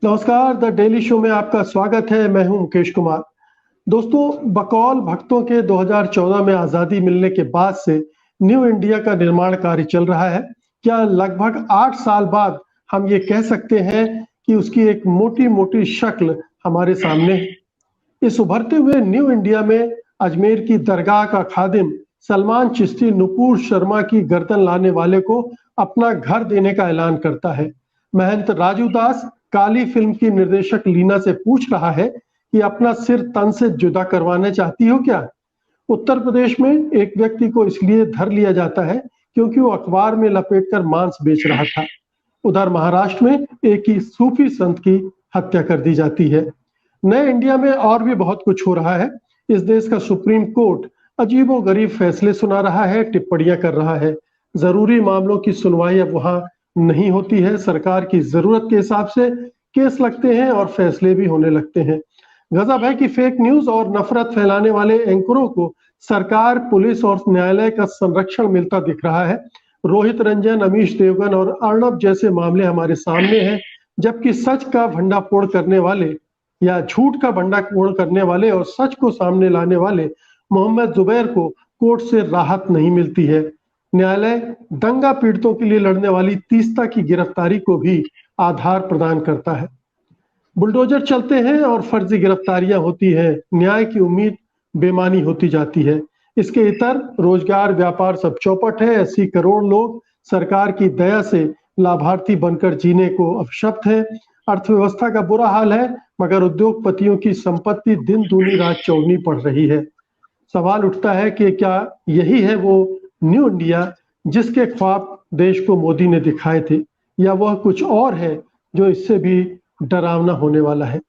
नमस्कार, the daily show में आपका स्वागत है। मैं हूं मुकेश कुमार। दोस्तों, बकौल भक्तों के 2014 में आज़ादी मिलने के बाद से न्यू इंडिया का निर्माण कार्य चल रहा है। क्या लगभग 8 साल बाद हम ये कह सकते हैं कि उसकी एक मोटी-मोटी शक्ल हमारे सामने है। इस उभरते हुए न्यू इंडिया में अजमेर की दरगाह का खादिम सलमान चिश्ती नुपुर शर्मा की गर्दन लाने वाले को अपना घर देने का ऐलान करता है। महंत राजू दास काली फिल्म की निर्देशक लीना से पूछ रहा है कि अपना सिर तन से जुदा करवाना चाहती हो क्या। उत्तर प्रदेश में एक व्यक्ति को इसलिए धर लिया जाता है क्योंकि वो अखबार में लपेटकर मांस बेच रहा था। उधर महाराष्ट्र में एक ही सूफी संत की हत्या कर दी जाती है। नए इंडिया में और भी बहुत कुछ हो रहा है। इस देश का सुप्रीम कोर्ट अजीबोगरीब फैसले सुना रहा है, टिप्पणियां कर रहा है। जरूरी मामलों की सुनवाई अब वहां नहीं होती है। सरकार की जरूरत के हिसाब से केस लगते हैं और फैसले भी होने लगते हैं। गजब है कि फेक न्यूज और नफरत फैलाने वाले एंकरों को सरकार, पुलिस और न्यायालय का संरक्षण मिलता दिख रहा है। रोहित रंजन, अमीश देवगन और अर्णब जैसे मामले हमारे सामने हैं, जबकि सच का भंडाफोड़ करने वाले या झूठ का भंडाफोड़ करने वाले और सच को सामने लाने वाले मोहम्मद जुबैर को कोर्ट से राहत नहीं मिलती है। न्यायालय दंगा पीड़ितों के लिए लड़ने वाली तीस्ता की गिरफ्तारी को भी आधार प्रदान करता है। बुलडोजर चलते हैं और फर्जी गिरफ्तारियां होती है। न्याय की उम्मीद बेमानी होती जाती है। इसके इतर रोजगार, व्यापार सब चौपट है। 80 करोड़ लोग सरकार की दया से लाभार्थी बनकर जीने को अपशब्द है। अर्थव्यवस्था का बुरा हाल है, मगर उद्योगपतियों की संपत्ति दिन दूनी रात चौगनी पड़ रही है। सवाल उठता है कि क्या यही है वो न्यू इंडिया जिसके ख्वाब देश को मोदी ने दिखाए थे, या वह कुछ और है जो इससे भी डरावना होने वाला है।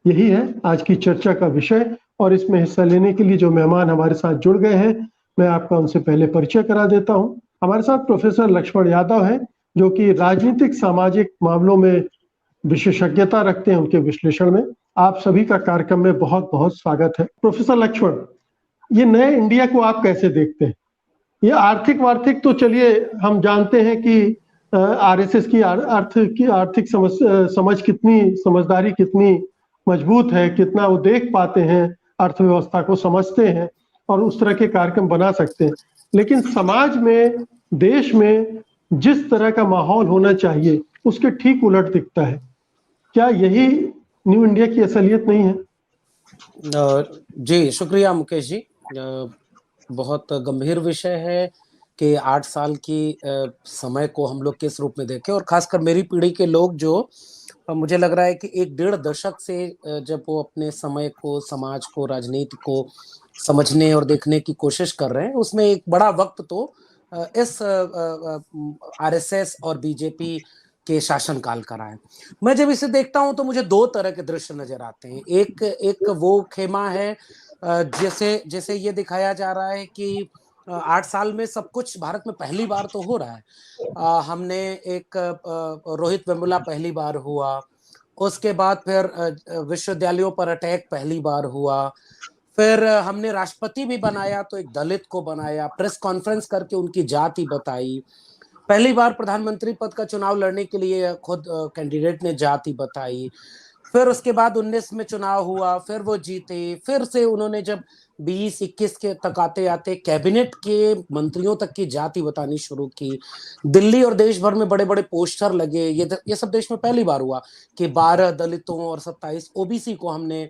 यही है आज की चर्चा का विषय, और इसमें हिस्सा लेने के लिए जो मेहमान हमारे साथ जुड़ गए हैं, मैं आपका उनसे पहले परिचय करा देता हूं। हमारे साथ प्रोफेसर लक्ष्मण यादव हैं, जो कि राजनीतिक सामाजिक मामलों में विशेषज्ञता रखते हैं। उनके विश्लेषण में आप सभी का कार्यक्रम में बहुत बहुत स्वागत है। प्रोफेसर लक्ष्मण, ये नए इंडिया को आप कैसे देखते हैं? ये आर्थिक वार्थिक तो चलिए हम जानते हैं कि आरएसएस की आर्थिक समझ कितनी, समझदारी कितनी मजबूत है, कितना वो देख पाते हैं, अर्थव्यवस्था को समझते हैं और उस तरह के कार्यक्रम बना सकते हैं। लेकिन समाज में, देश में जिस तरह का माहौल होना चाहिए उसके ठीक उलट दिखता है। क्या यही न्यू इंडिया की असलियत नहीं है? जी शुक्रिया मुकेश जी। बहुत गंभीर विषय है कि 8 साल की समय को हम लोग किस रूप में देखें, और खासकर मेरी पीढ़ी के लोग जो मुझे लग रहा है कि 1 डेढ़ दशक से जब वो अपने समय को, समाज को, राजनीति को समझने और देखने की कोशिश कर रहे हैं, उसमें एक बड़ा वक्त तो इस आरएसएस और बीजेपी के शासनकाल का रहा है। मैं जब इसे देखता हूं तो मुझे दो तरह के दृश्य नजर आते हैं। एक वो खेमा है जैसे जैसे ये दिखाया जा रहा है कि 8 साल में सब कुछ भारत में पहली बार तो हो रहा है। हमने एक रोहित वेमुला पहली बार हुआ, उसके बाद फिर विश्वविद्यालयों पर अटैक पहली बार हुआ, फिर हमने राष्ट्रपति भी बनाया तो एक दलित को बनाया, प्रेस कॉन्फ्रेंस करके उनकी जाति बताई, पहली बार प्रधानमंत्री पद का चुनाव लड़ने के लिए खुद कैंडिडेट ने जाति बताई, फिर उसके बाद 19 में चुनाव हुआ, फिर वो जीते, फिर से उन्होंने जब 20-21 के तक आते आते कैबिनेट के मंत्रियों तक की जाति बतानी शुरू की, दिल्ली और देश भर में बड़े बड़े पोस्टर लगे। ये सब देश में पहली बार हुआ कि 12 दलितों और 27 ओबीसी को हमने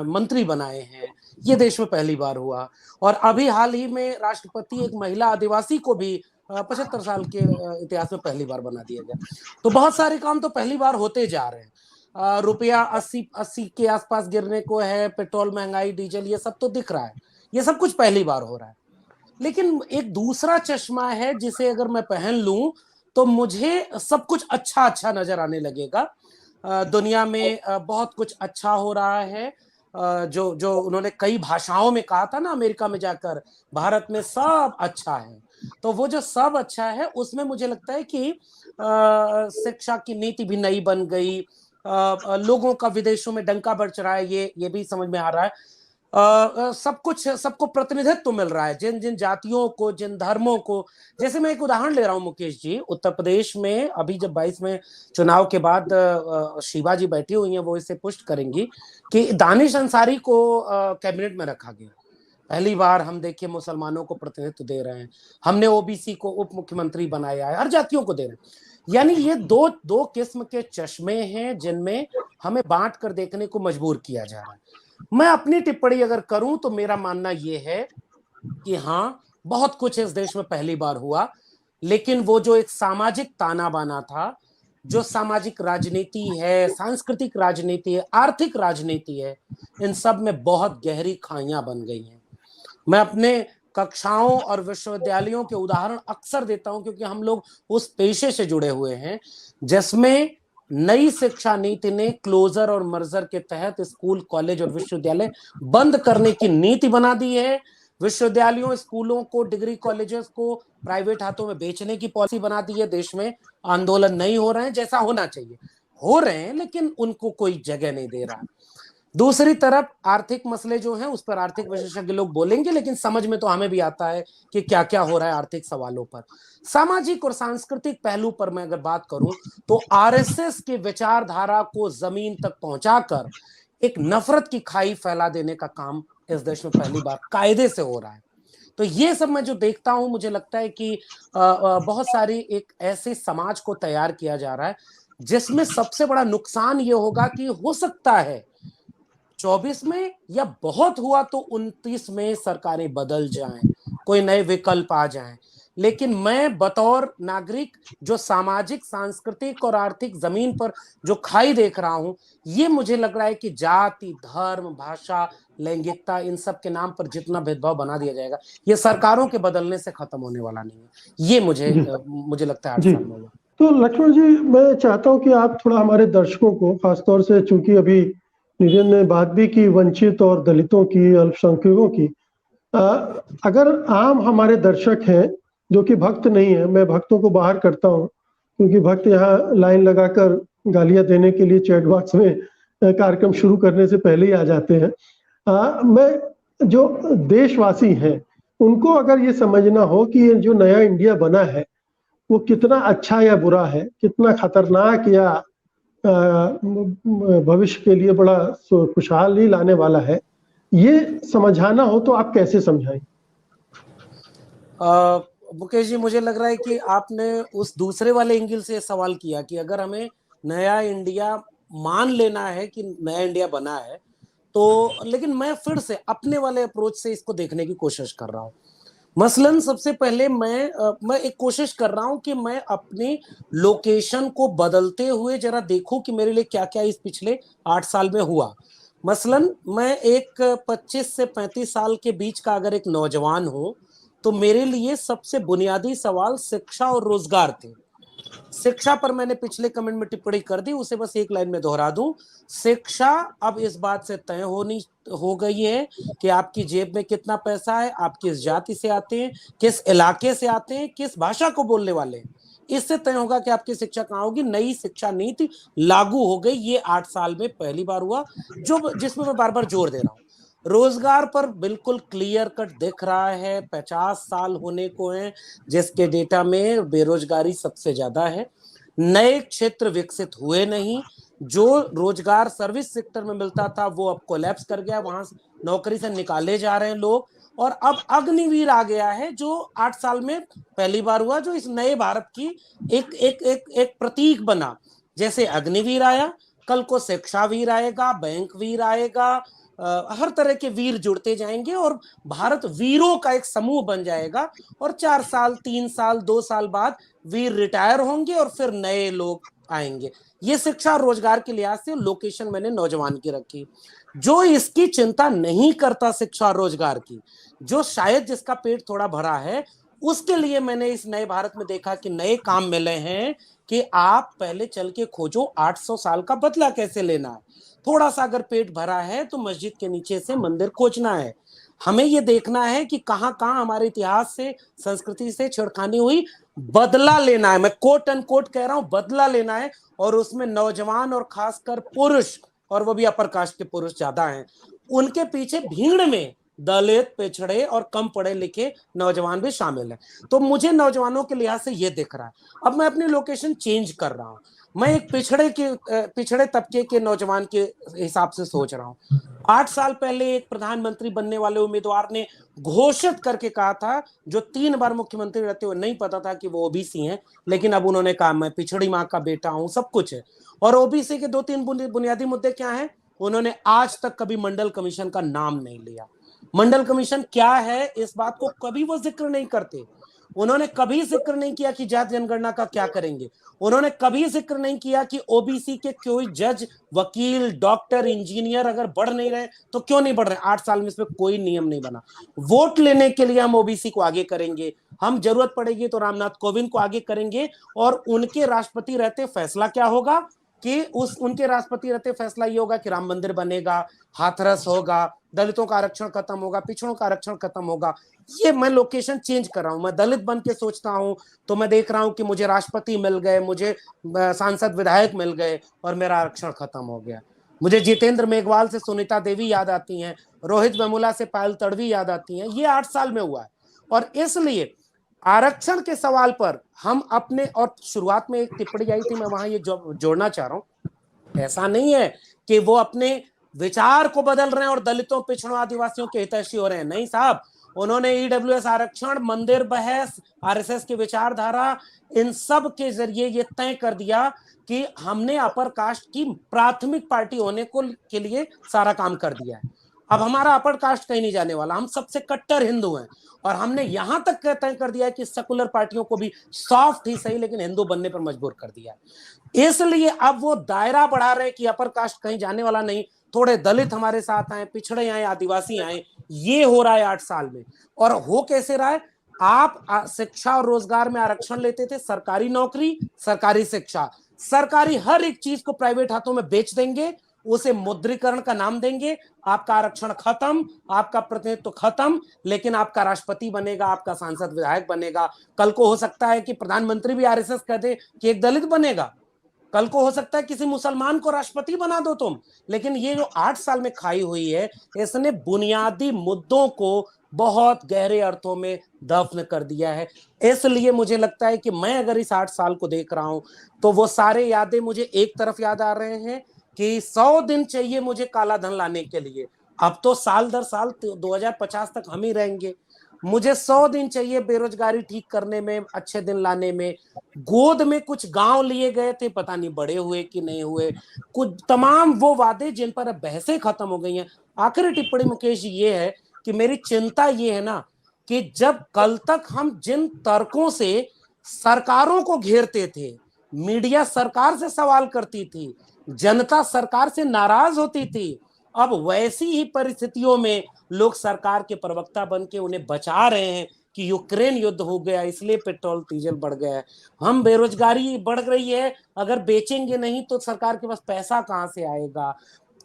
मंत्री बनाए हैं। ये देश में पहली बार हुआ। और अभी हाल ही में राष्ट्रपति एक महिला आदिवासी को भी 75 साल के इतिहास में पहली बार बना दिया गया। तो बहुत सारे काम तो पहली बार होते जा रहे हैं। रुपया 80 के आसपास गिरने को है, पेट्रोल, महंगाई, डीजल, ये सब तो दिख रहा है। ये सब कुछ पहली बार हो रहा है। लेकिन एक दूसरा चश्मा है जिसे अगर मैं पहन लूं तो मुझे सब कुछ अच्छा अच्छा नजर आने लगेगा। दुनिया में बहुत कुछ अच्छा हो रहा है। जो जो उन्होंने कई भाषाओं में कहा था ना अमेरिका में जाकर, भारत में सब अच्छा है। तो वो जो सब अच्छा है उसमें मुझे लगता है कि शिक्षा की नीति भी नई बन गई, लोगों का विदेशों में डंका बज रहा है, ये भी समझ में आ रहा है। सब कुछ, सबको प्रतिनिधित्व मिल रहा है, जिन जिन जातियों को, जिन धर्मों को। जैसे मैं एक उदाहरण ले रहा हूं मुकेश जी, उत्तर प्रदेश में अभी जब 22 में चुनाव के बाद शिवा जी बैठी हुई हैं, वो इसे पुष्ट करेंगी कि दानिश अंसारी को कैबिनेट में रखा गया। पहली बार हम देखिए मुसलमानों को प्रतिनिधित्व दे रहे हैं, हमने ओबीसी को उप मुख्यमंत्री बनाया है, हर जातियों को दे रहे हैं। यानी ये दो दो किस्म के चश्मे हैं जिनमें हमें बांट कर देखने को मजबूर किया जा रहा है। मैं अपनी टिप्पणी अगर करूं तो मेरा मानना यह है कि हाँ, बहुत कुछ इस देश में पहली बार हुआ, लेकिन वो जो एक सामाजिक ताना बाना था, जो सामाजिक राजनीति है, सांस्कृतिक राजनीति है, आर्थिक राजनीति है, इन सब में बहुत गहरी खाइयां बन गई हैं। मैं अपने कक्षाओं और विश्वविद्यालयों के उदाहरण अक्सर देता हूं, क्योंकि हम लोग उस पेशे से जुड़े हुए हैं जिसमें नई शिक्षा नीति ने क्लोजर और मर्जर के तहत स्कूल, कॉलेज और विश्वविद्यालय बंद करने की नीति बना दी है। विश्वविद्यालयों, स्कूलों को, डिग्री कॉलेजेस को प्राइवेट हाथों में बेचने की पॉलिसी बना दी है। देश में आंदोलन नहीं हो रहे हैं जैसा होना चाहिए, हो रहे हैं, लेकिन उनको कोई जगह नहीं दे रहा। दूसरी तरफ आर्थिक मसले जो हैं, उस पर आर्थिक विशेषज्ञ लोग बोलेंगे, लेकिन समझ में तो हमें भी आता है कि क्या क्या हो रहा है आर्थिक सवालों पर। सामाजिक और सांस्कृतिक पहलू पर मैं अगर बात करूं तो आरएसएस की विचारधारा को जमीन तक पहुंचाकर एक नफरत की खाई फैला देने का काम इस देश में पहली बार कायदे से हो रहा है। तो ये सब मैं जो देखता हूं, मुझे लगता है कि बहुत सारी एक ऐसे समाज को तैयार किया जा रहा है जिसमें सबसे बड़ा नुकसान ये होगा कि हो सकता है 24 में या बहुत हुआ तो 29 में सरकारें बदल जाएं, कोई नए विकल्प आ जाएं, लेकिन मैं बतौर नागरिक जो सामाजिक, सांस्कृतिक और आर्थिक जमीन पर जो खाई देख रहा हूं, ये मुझे लग रहा है कि जाति, धर्म, भाषा, लैंगिकता, इन सब के नाम पर जितना भेदभाव बना दिया जाएगा, ये सरकारों के बदलने से खत्म होने वाला नहीं है। ये मुझे लगता है 8 जी। साल में हुआ। तो लक्ष्मण जी, मैं चाहता हूं कि आप थोड़ा हमारे दर्शकों को, खासतौर से चूंकि अभी नितिन ने बात भी की वंचित और दलितों की, अल्पसंख्यकों की, अगर आम हमारे दर्शक हैं जो कि भक्त नहीं है, मैं भक्तों को बाहर करता हूं क्योंकि भक्त यहाँ लाइन लगाकर गालियां देने के लिए चैट बॉक्स में कार्यक्रम शुरू करने से पहले ही आ जाते हैं। मैं जो देशवासी हैं उनको अगर ये समझना हो कि ये जो नया इंडिया बना है वो कितना अच्छा या बुरा है, कितना खतरनाक या भविष्य के लिए बड़ा खुशहाली लाने वाला है, ये समझाना हो तो आप कैसे समझाएं? मुकेश जी, मुझे लग रहा है कि आपने उस दूसरे वाले एंगल से सवाल किया कि अगर हमें नया इंडिया मान लेना है कि नया इंडिया बना है तो, लेकिन मैं फिर से अपने वाले अप्रोच से इसको देखने की कोशिश कर रहा हूँ। मसलन सबसे पहले मैं एक कोशिश कर रहा हूं कि मैं अपनी लोकेशन को बदलते हुए जरा देखूं कि मेरे लिए क्या क्या इस पिछले 8 साल में हुआ। मसलन मैं एक 25 से 35 साल के बीच का अगर एक नौजवान हूं तो मेरे लिए सबसे बुनियादी सवाल शिक्षा और रोजगार थे। शिक्षा पर मैंने पिछले कमेंट में टिप्पणी कर दी, उसे बस एक लाइन में दोहरा दूं। शिक्षा अब इस बात से तय हो गई है कि आपकी जेब में कितना पैसा है, आप किस जाति से आते हैं, किस इलाके से आते हैं, किस भाषा को बोलने वाले हैं, इससे तय होगा कि आपकी शिक्षा कहां होगी। नई शिक्षा नीति लागू हो गई, ये 8 साल में पहली बार हुआ, जिसमें मैं बार बार जोर दे रहा हूं। रोजगार पर बिल्कुल क्लियर कट दिख रहा है, 50 साल होने को हैं जिसके डेटा में बेरोजगारी सबसे ज्यादा है। नए क्षेत्र विकसित हुए नहीं, जो रोजगार सर्विस सेक्टर में मिलता था वो अब कोलैप्स कर गया, वहां नौकरी से निकाले जा रहे हैं लोग, और अब अग्निवीर आ गया है जो 8 साल में पहली बार हुआ, जो इस नए भारत की एक एक एक एक प्रतीक बना। जैसे अग्निवीर आया, कल को शिक्षावीर आएगा, बैंक वीर आएगा, हर तरह के वीर जुड़ते जाएंगे और भारत वीरों का एक समूह बन जाएगा। और 4 साल, 3 साल, 2 साल बाद वीर रिटायर होंगे और फिर नए लोग आएंगे। ये शिक्षा और रोजगार के लिहाज से लोकेशन मैंने नौजवान की रखी। जो इसकी चिंता नहीं करता शिक्षा और रोजगार की, जो शायद जिसका पेट थोड़ा भरा है, उसके लिए मैंने इस नए भारत में देखा कि नए काम मिले हैं कि आप पहले चल के खोजो 800 साल का बदला कैसे लेना है। थोड़ा सा अगर पेट भरा है तो मस्जिद के नीचे से मंदिर खोजना है। हमें यह देखना है कि कहां कहां हमारे इतिहास से, संस्कृति से छेड़खानी हुई, बदला लेना है। मैं कोट एंड कोट कह रहा हूं, बदला लेना है। और उसमें नौजवान और खासकर पुरुष, और वो भी अपर कास्ट के पुरुष ज्यादा हैं, उनके पीछे भीड़ में दलित, पिछड़े और कम पढ़े लिखे नौजवान भी शामिल है। तो मुझे नौजवानों के लिहाज से ये दिख रहा है। अब मैं अपनी लोकेशन चेंज कर रहा हूं, मैं एक पिछड़े तबके के नौजवान के हिसाब से सोच रहा हूं। 8 साल पहले एक प्रधानमंत्री बनने वाले उम्मीदवार ने घोषित करके कहा था, जो 3 बार मुख्यमंत्री रहते हुए नहीं पता था कि वो ओबीसी हैं, लेकिन अब उन्होंने कहा मैं पिछड़ी मां का बेटा हूं, सब कुछ है। और ओबीसी के 2-3 बुनियादी मुद्दे क्या हैं? उन्होंने आज तक कभी मंडल कमीशन का नाम नहीं लिया। मंडल कमीशन क्या है, इस बात को कभी वो जिक्र नहीं करते। उन्होंने कभी जिक्र नहीं किया कि जाति जनगणना का क्या करेंगे। उन्होंने कभी जिक्र नहीं किया कि ओबीसी के कोई जज, वकील, डॉक्टर, इंजीनियर अगर बढ़ नहीं रहे तो क्यों नहीं बढ़ रहे। 8 साल में इसमें कोई नियम नहीं बना। वोट लेने के लिए हम ओबीसी को आगे करेंगे, हम जरूरत पड़ेगी तो रामनाथ कोविंद को आगे करेंगे। और उनके राष्ट्रपति रहते फैसला क्या होगा कि उनके राष्ट्रपति रहते फैसला ये होगा कि राम मंदिर बनेगा, हाथरस होगा, दलितों का आरक्षण खत्म होगा, पिछड़ों का आरक्षण खत्म होगा। ये मैं लोकेशन चेंज कर रहा हूं। मैं दलित बन के सोचता हूं तो मैं देख रहा हूं कि मुझे राष्ट्रपति मिल गए, मुझे सांसद विधायक मिल गए और मेरा आरक्षण खत्म हो गया। मुझे जितेंद्र मेघवाल से सुनीता देवी याद आती हैं, रोहित वेमुला से पायल तड़वी याद आती हैं। ये 8 साल में हुआ है। और इसलिए आरक्षण के सवाल पर हम अपने, और शुरुआत में एक टिप्पणी आई थी, मैं वहां ये जोड़ना चाह रहा हूं, ऐसा नहीं है कि वो अपने विचार को बदल रहे हैं और दलितों, पिछड़ों, आदिवासियों के हितैषी हो रहे हैं। नहीं साहब, उन्होंने ईडब्ल्यूएस आरक्षण, मंदिर बहस, आरएसएस की विचारधारा, इन सब के जरिए ये तय कर दिया कि हमने अपर कास्ट की प्राथमिक पार्टी होने के लिए सारा काम कर दिया है। अब हमारा अपर कास्ट कहीं नहीं जाने वाला, हम सबसे कट्टर हिंदू हैं। और हमने यहां तक तय कर दिया है कि सेकुलर पार्टियों को भी सॉफ्ट ही सही लेकिन हिंदू बनने पर मजबूर कर दिया है। इसलिए अब वो दायरा बढ़ा रहे कि अपर कास्ट कहीं जाने वाला नहीं, थोड़े दलित हमारे साथ आए, पिछड़े आए, आदिवासी आए। ये हो रहा है 8 साल में। और हो कैसे रहा है? आप शिक्षा और रोजगार में आरक्षण लेते थे, सरकारी नौकरी, सरकारी शिक्षा, सरकारी हर एक चीज को प्राइवेट हाथों में बेच देंगे, उसे मुद्रीकरण का नाम देंगे, आपका आरक्षण खत्म, आपका प्रतिनिधित्व खत्म, लेकिन आपका राष्ट्रपति बनेगा, आपका सांसद विधायक बनेगा। कल को हो सकता है कि प्रधानमंत्री भी आरएसएस कह दे कि एक दलित बनेगा। कल को हो सकता है किसी मुसलमान को राष्ट्रपति बना दो तुम। लेकिन ये जो 8 साल में खाई हुई है, इसने बुनियादी मुद्दों को बहुत गहरे अर्थों में दफन कर दिया है। इसलिए मुझे लगता है कि मैं अगर इस 8 साल को देख रहा हूं तो वो सारे यादें मुझे एक तरफ याद आ रहे हैं कि 100 दिन चाहिए मुझे काला धन लाने के लिए। अब तो साल दर साल 2050 तक हम ही रहेंगे। मुझे 100 दिन चाहिए बेरोजगारी ठीक करने में, अच्छे दिन लाने में। गोद में कुछ गांव लिए गए थे, पता नहीं बड़े हुए कि नहीं हुए। कुछ तमाम वो वादे जिन पर अब बहसें खत्म हो गई हैं। आखिरी टिप्पणी मुकेश जी ये है कि मेरी चिंता ये है ना कि जब कल तक हम जिन तर्कों से सरकारों को घेरते थे, मीडिया सरकार से सवाल करती थी, जनता सरकार से नाराज होती थी, अब वैसी ही परिस्थितियों में लोग सरकार के प्रवक्ता बन के उन्हें बचा रहे हैं कि यूक्रेन युद्ध हो गया इसलिए पेट्रोल डीजल बढ़ गया है, हम बेरोजगारी बढ़ रही है, अगर बेचेंगे नहीं तो सरकार के पास पैसा कहां से आएगा,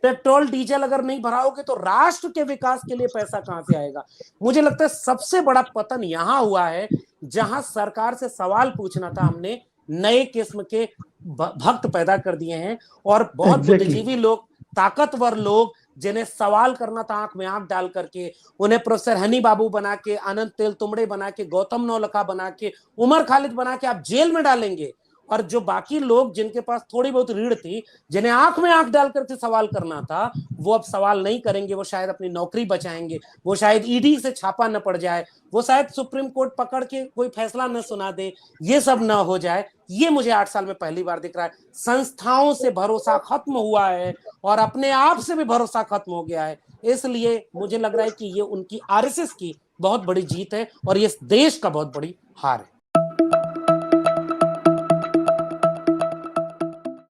पेट्रोल डीजल अगर नहीं भराओगे तो राष्ट्र के विकास के लिए पैसा कहां से आएगा। मुझे लगता है सबसे बड़ा पतन यहां हुआ है जहां सरकार से सवाल पूछना था, हमने नए किस्म के भक्त पैदा कर दिए हैं। और बहुत बुद्धिजीवी लोग, ताकतवर लोग, जिन्हें सवाल करना था आंख में आंख डाल करके, उन्हें प्रोफेसर हनी बाबू बना के, आनंद तेल तुमड़े बना के, गौतम नौलखा बना के, उमर खालिद बना के आप जेल में डालेंगे। और जो बाकी लोग जिनके पास थोड़ी बहुत रीढ़ थी, जिन्हें आंख में आंख डाल करके सवाल करना था, वो अब सवाल नहीं करेंगे। वो शायद अपनी नौकरी बचाएंगे, वो शायद ईडी से छापा न पड़ जाए, वो शायद सुप्रीम कोर्ट पकड़ के कोई फैसला न सुना दे, ये सब न हो जाए। ये मुझे 8 साल में पहली बार दिख रहा है। संस्थाओं से भरोसा खत्म हुआ है और अपने आप से भी भरोसा खत्म हो गया है। इसलिए मुझे लग रहा है कि ये उनकी आरएसएस की बहुत बड़ी जीत है और ये देश का बहुत बड़ी हार है।